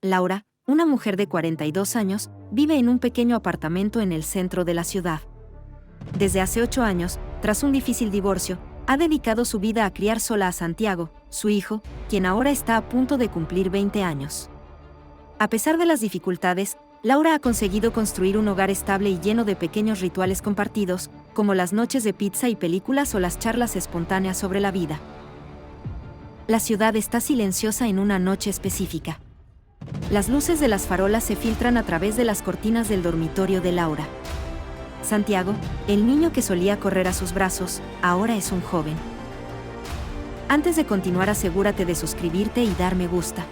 Laura, una mujer de 42 años, vive en un pequeño apartamento en el centro de la ciudad. Desde hace 8 años, tras un difícil divorcio, ha dedicado su vida a criar sola a Santiago, su hijo, quien ahora está a punto de cumplir 20 años. A pesar de las dificultades, Laura ha conseguido construir un hogar estable y lleno de pequeños rituales compartidos, como las noches de pizza y películas o las charlas espontáneas sobre la vida. La ciudad está silenciosa en una noche específica. Las luces de las farolas se filtran a través de las cortinas del dormitorio de Laura. Santiago, el niño que solía correr a sus brazos, ahora es un joven. Antes de continuar, asegúrate de suscribirte y dar me gusta.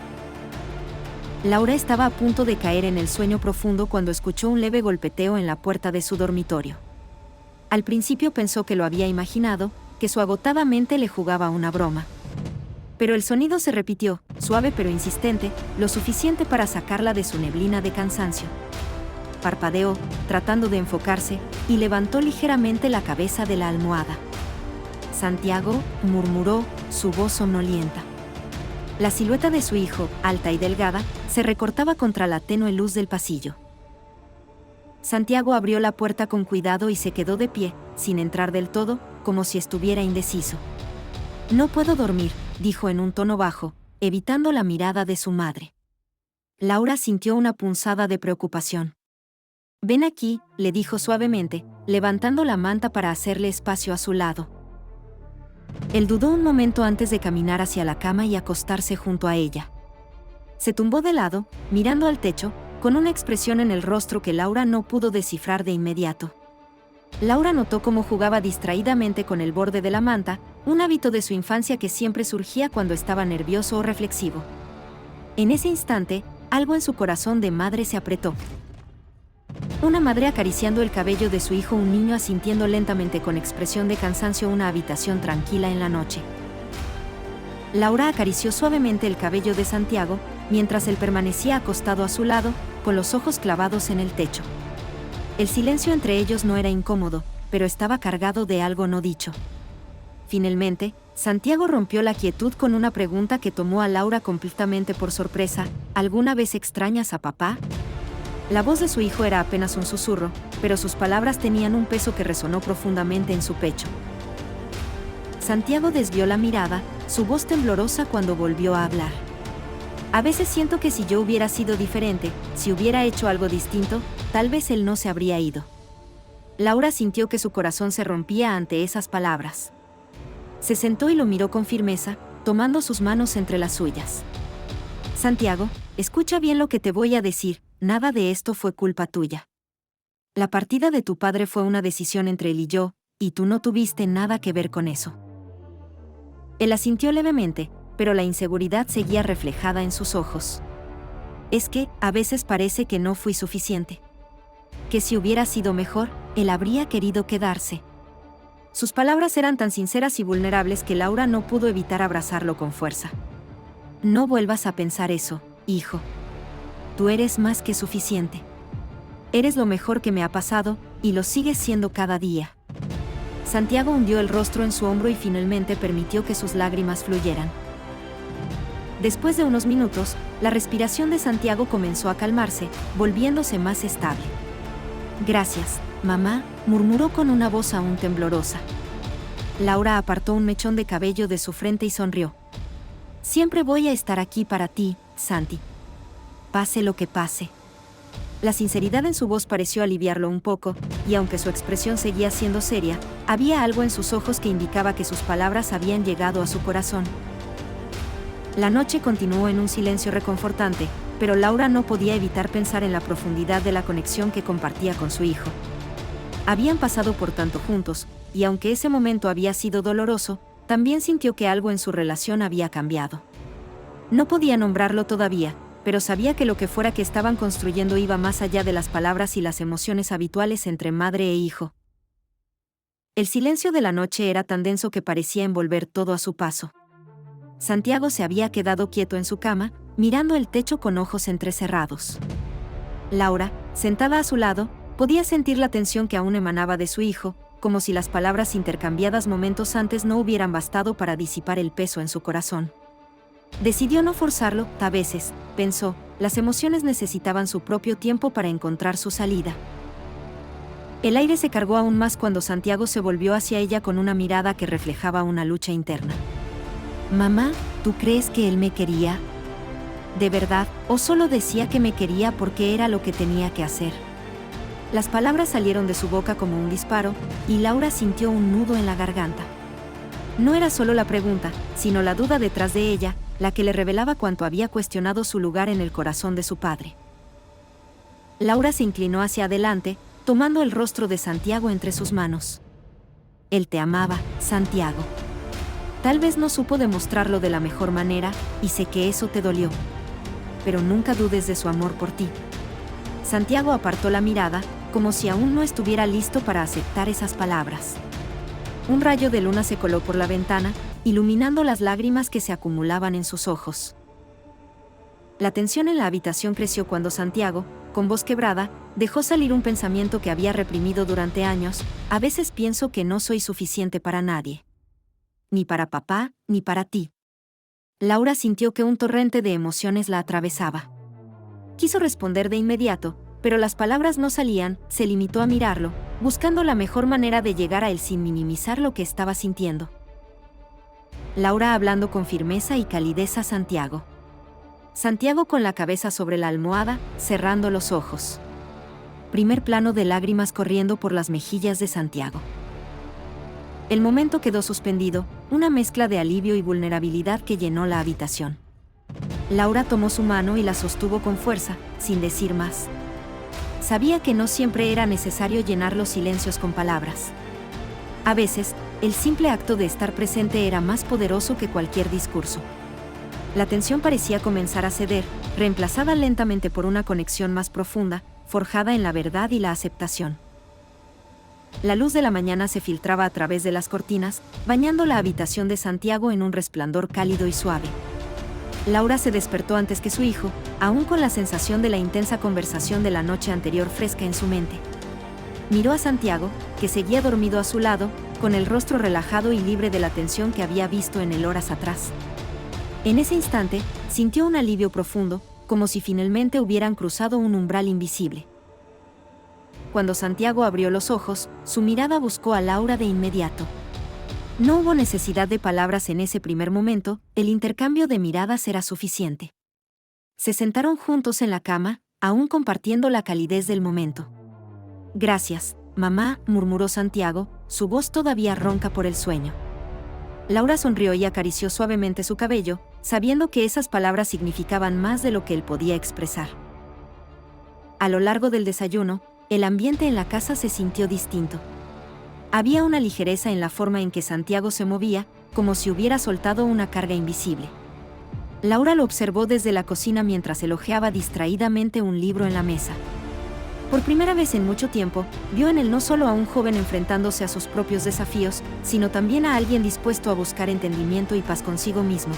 Laura estaba a punto de caer en el sueño profundo cuando escuchó un leve golpeteo en la puerta de su dormitorio. Al principio pensó que lo había imaginado, que su agotada mente le jugaba una broma. Pero el sonido se repitió, suave pero insistente, lo suficiente para sacarla de su neblina de cansancio. Parpadeó, tratando de enfocarse, y levantó ligeramente la cabeza de la almohada. Santiago, murmuró, su voz somnolienta. La silueta de su hijo, alta y delgada, se recortaba contra la tenue luz del pasillo. Santiago abrió la puerta con cuidado y se quedó de pie, sin entrar del todo, como si estuviera indeciso. No puedo dormir, dijo en un tono bajo, evitando la mirada de su madre. Laura sintió una punzada de preocupación. Ven aquí, le dijo suavemente, levantando la manta para hacerle espacio a su lado. Él dudó un momento antes de caminar hacia la cama y acostarse junto a ella. Se tumbó de lado, mirando al techo, con una expresión en el rostro que Laura no pudo descifrar de inmediato. Laura notó cómo jugaba distraídamente con el borde de la manta, un hábito de su infancia que siempre surgía cuando estaba nervioso o reflexivo. En ese instante, algo en su corazón de madre se apretó. Una madre acariciando el cabello de su hijo, un niño asintiendo lentamente con expresión de cansancio, una habitación tranquila en la noche. Laura acarició suavemente el cabello de Santiago, mientras él permanecía acostado a su lado, con los ojos clavados en el techo. El silencio entre ellos no era incómodo, pero estaba cargado de algo no dicho. Finalmente, Santiago rompió la quietud con una pregunta que tomó a Laura completamente por sorpresa: ¿alguna vez extrañas a papá? La voz de su hijo era apenas un susurro, pero sus palabras tenían un peso que resonó profundamente en su pecho. Santiago desvió la mirada, su voz temblorosa cuando volvió a hablar. A veces siento que si yo hubiera sido diferente, si hubiera hecho algo distinto, tal vez él no se habría ido. Laura sintió que su corazón se rompía ante esas palabras. Se sentó y lo miró con firmeza, tomando sus manos entre las suyas. Santiago, escucha bien lo que te voy a decir, nada de esto fue culpa tuya. La partida de tu padre fue una decisión entre él y yo, y tú no tuviste nada que ver con eso. Él asintió levemente, pero la inseguridad seguía reflejada en sus ojos. Es que, a veces parece que no fui suficiente. Que si hubiera sido mejor, él habría querido quedarse. Sus palabras eran tan sinceras y vulnerables que Laura no pudo evitar abrazarlo con fuerza. No vuelvas a pensar eso, hijo. Tú eres más que suficiente. Eres lo mejor que me ha pasado, y lo sigues siendo cada día. Santiago hundió el rostro en su hombro y finalmente permitió que sus lágrimas fluyeran. Después de unos minutos, la respiración de Santiago comenzó a calmarse, volviéndose más estable. Gracias, mamá, murmuró con una voz aún temblorosa. Laura apartó un mechón de cabello de su frente y sonrió. Siempre voy a estar aquí para ti, Santi. Pase lo que pase. La sinceridad en su voz pareció aliviarlo un poco, y aunque su expresión seguía siendo seria, había algo en sus ojos que indicaba que sus palabras habían llegado a su corazón. La noche continuó en un silencio reconfortante, pero Laura no podía evitar pensar en la profundidad de la conexión que compartía con su hijo. Habían pasado por tanto juntos, y aunque ese momento había sido doloroso, también sintió que algo en su relación había cambiado. No podía nombrarlo todavía, pero sabía que lo que fuera que estaban construyendo iba más allá de las palabras y las emociones habituales entre madre e hijo. El silencio de la noche era tan denso que parecía envolver todo a su paso. Santiago se había quedado quieto en su cama, mirando el techo con ojos entrecerrados. Laura, sentada a su lado, podía sentir la tensión que aún emanaba de su hijo, como si las palabras intercambiadas momentos antes no hubieran bastado para disipar el peso en su corazón. Decidió no forzarlo, a veces, pensó, las emociones necesitaban su propio tiempo para encontrar su salida. El aire se cargó aún más cuando Santiago se volvió hacia ella con una mirada que reflejaba una lucha interna. «Mamá, ¿tú crees que él me quería? ¿De verdad, o solo decía que me quería porque era lo que tenía que hacer?» Las palabras salieron de su boca como un disparo, y Laura sintió un nudo en la garganta. No era solo la pregunta, sino la duda detrás de ella, la que le revelaba cuánto había cuestionado su lugar en el corazón de su padre. Laura se inclinó hacia adelante, tomando el rostro de Santiago entre sus manos. Él te amaba, Santiago. Tal vez no supo demostrarlo de la mejor manera, y sé que eso te dolió. Pero nunca dudes de su amor por ti. Santiago apartó la mirada, como si aún no estuviera listo para aceptar esas palabras. Un rayo de luna se coló por la ventana, iluminando las lágrimas que se acumulaban en sus ojos. La tensión en la habitación creció cuando Santiago, con voz quebrada, dejó salir un pensamiento que había reprimido durante años: a veces pienso que no soy suficiente para nadie. Ni para papá, ni para ti. Laura sintió que un torrente de emociones la atravesaba. Quiso responder de inmediato, pero las palabras no salían. Se limitó a mirarlo, buscando la mejor manera de llegar a él sin minimizar lo que estaba sintiendo. Laura hablando con firmeza y calidez a Santiago. Santiago con la cabeza sobre la almohada, cerrando los ojos. Primer plano de lágrimas corriendo por las mejillas de Santiago. El momento quedó suspendido, una mezcla de alivio y vulnerabilidad que llenó la habitación. Laura tomó su mano y la sostuvo con fuerza, sin decir más. Sabía que no siempre era necesario llenar los silencios con palabras. A veces, el simple acto de estar presente era más poderoso que cualquier discurso. La tensión parecía comenzar a ceder, reemplazada lentamente por una conexión más profunda, forjada en la verdad y la aceptación. La luz de la mañana se filtraba a través de las cortinas, bañando la habitación de Santiago en un resplandor cálido y suave. Laura se despertó antes que su hijo, aún con la sensación de la intensa conversación de la noche anterior fresca en su mente. Miró a Santiago, que seguía dormido a su lado, con el rostro relajado y libre de la tensión que había visto en él horas atrás. En ese instante, sintió un alivio profundo, como si finalmente hubieran cruzado un umbral invisible. Cuando Santiago abrió los ojos, su mirada buscó a Laura de inmediato. No hubo necesidad de palabras en ese primer momento, el intercambio de miradas era suficiente. Se sentaron juntos en la cama, aún compartiendo la calidez del momento. «Gracias, mamá», murmuró Santiago, su voz todavía ronca por el sueño. Laura sonrió y acarició suavemente su cabello, sabiendo que esas palabras significaban más de lo que él podía expresar. A lo largo del desayuno, el ambiente en la casa se sintió distinto. Había una ligereza en la forma en que Santiago se movía, como si hubiera soltado una carga invisible. Laura lo observó desde la cocina mientras elogiaba distraídamente un libro en la mesa. Por primera vez en mucho tiempo, vio en él no solo a un joven enfrentándose a sus propios desafíos, sino también a alguien dispuesto a buscar entendimiento y paz consigo mismo.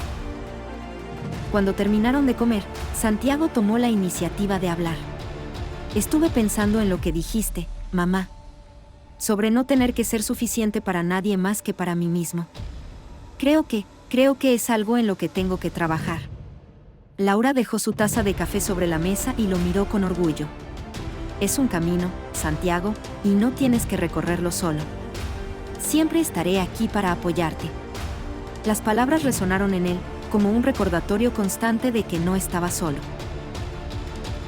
Cuando terminaron de comer, Santiago tomó la iniciativa de hablar. «Estuve pensando en lo que dijiste, mamá. Sobre no tener que ser suficiente para nadie más que para mí mismo. Creo que es algo en lo que tengo que trabajar». Laura dejó su taza de café sobre la mesa y lo miró con orgullo. «Es un camino, Santiago, y no tienes que recorrerlo solo. Siempre estaré aquí para apoyarte». Las palabras resonaron en él, como un recordatorio constante de que no estaba solo.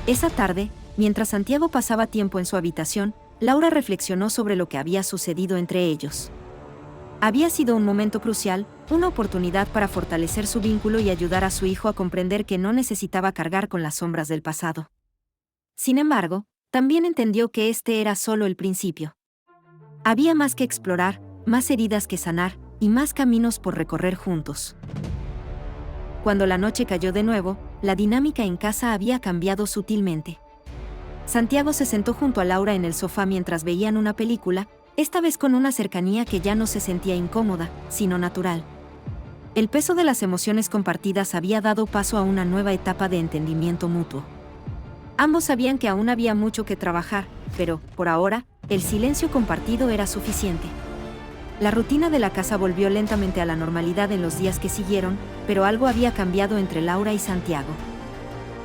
Esa tarde, mientras Santiago pasaba tiempo en su habitación, Laura reflexionó sobre lo que había sucedido entre ellos. Había sido un momento crucial, una oportunidad para fortalecer su vínculo y ayudar a su hijo a comprender que no necesitaba cargar con las sombras del pasado. Sin embargo, también entendió que este era solo el principio. Había más que explorar, más heridas que sanar, y más caminos por recorrer juntos. Cuando la noche cayó de nuevo, la dinámica en casa había cambiado sutilmente. Santiago se sentó junto a Laura en el sofá mientras veían una película, esta vez con una cercanía que ya no se sentía incómoda, sino natural. El peso de las emociones compartidas había dado paso a una nueva etapa de entendimiento mutuo. Ambos sabían que aún había mucho que trabajar, pero, por ahora, el silencio compartido era suficiente. La rutina de la casa volvió lentamente a la normalidad en los días que siguieron, pero algo había cambiado entre Laura y Santiago.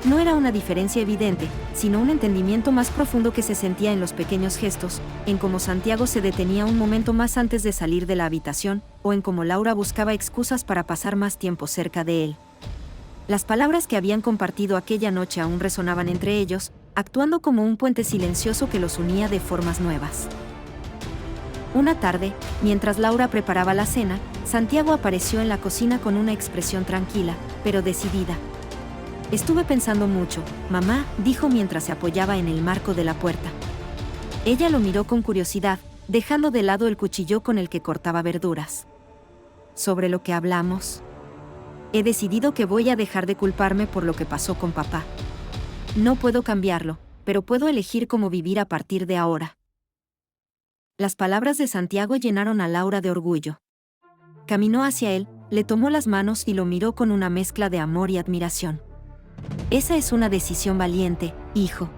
no era una diferencia evidente, sino un entendimiento más profundo que se sentía en los pequeños gestos, en cómo Santiago se detenía un momento más antes de salir de la habitación, o en cómo Laura buscaba excusas para pasar más tiempo cerca de él. Las palabras que habían compartido aquella noche aún resonaban entre ellos, actuando como un puente silencioso que los unía de formas nuevas. Una tarde, mientras Laura preparaba la cena, Santiago apareció en la cocina con una expresión tranquila, pero decidida. «Estuve pensando mucho, mamá», dijo mientras se apoyaba en el marco de la puerta. Ella lo miró con curiosidad, dejando de lado el cuchillo con el que cortaba verduras. «¿Sobre lo que hablamos? He decidido que voy a dejar de culparme por lo que pasó con papá. No puedo cambiarlo, pero puedo elegir cómo vivir a partir de ahora». Las palabras de Santiago llenaron a Laura de orgullo. Caminó hacia él, le tomó las manos y lo miró con una mezcla de amor y admiración. «Esa es una decisión valiente, hijo.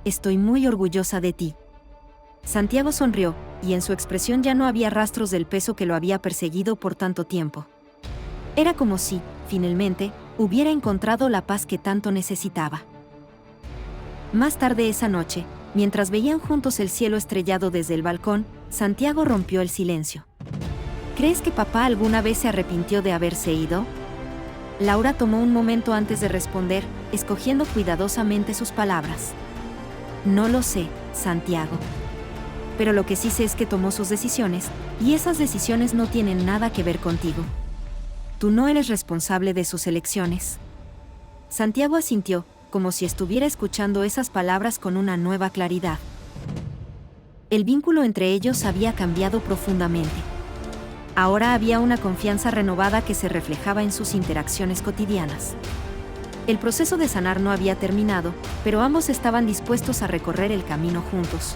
Estoy muy orgullosa de ti». Santiago sonrió, y en su expresión ya no había rastros del peso que lo había perseguido por tanto tiempo. Era como si, finalmente, hubiera encontrado la paz que tanto necesitaba. Más tarde esa noche, mientras veían juntos el cielo estrellado desde el balcón, Santiago rompió el silencio. «¿Crees que papá alguna vez se arrepintió de haberse ido?». Laura tomó un momento antes de responder, escogiendo cuidadosamente sus palabras. «No lo sé, Santiago. Pero lo que sí sé es que tomó sus decisiones, y esas decisiones no tienen nada que ver contigo. Tú no eres responsable de sus elecciones». Santiago asintió, como si estuviera escuchando esas palabras con una nueva claridad. El vínculo entre ellos había cambiado profundamente. Ahora había una confianza renovada que se reflejaba en sus interacciones cotidianas. El proceso de sanar no había terminado, pero ambos estaban dispuestos a recorrer el camino juntos.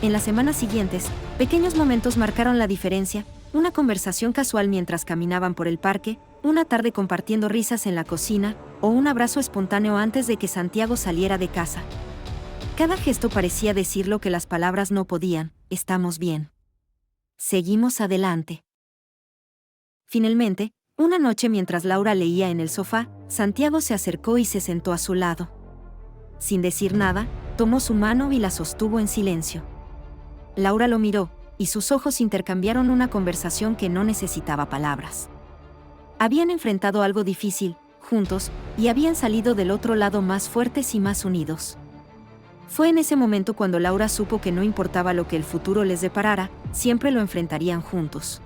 En las semanas siguientes, pequeños momentos marcaron la diferencia: una conversación casual mientras caminaban por el parque, una tarde compartiendo risas en la cocina, o un abrazo espontáneo antes de que Santiago saliera de casa. Cada gesto parecía decir lo que las palabras no podían: «Estamos bien. Seguimos adelante». Finalmente, una noche mientras Laura leía en el sofá, Santiago se acercó y se sentó a su lado. Sin decir nada, tomó su mano y la sostuvo en silencio. Laura lo miró, y sus ojos intercambiaron una conversación que no necesitaba palabras. Habían enfrentado algo difícil, juntos, y habían salido del otro lado más fuertes y más unidos. Fue en ese momento cuando Laura supo que no importaba lo que el futuro les deparara, siempre lo enfrentarían juntos.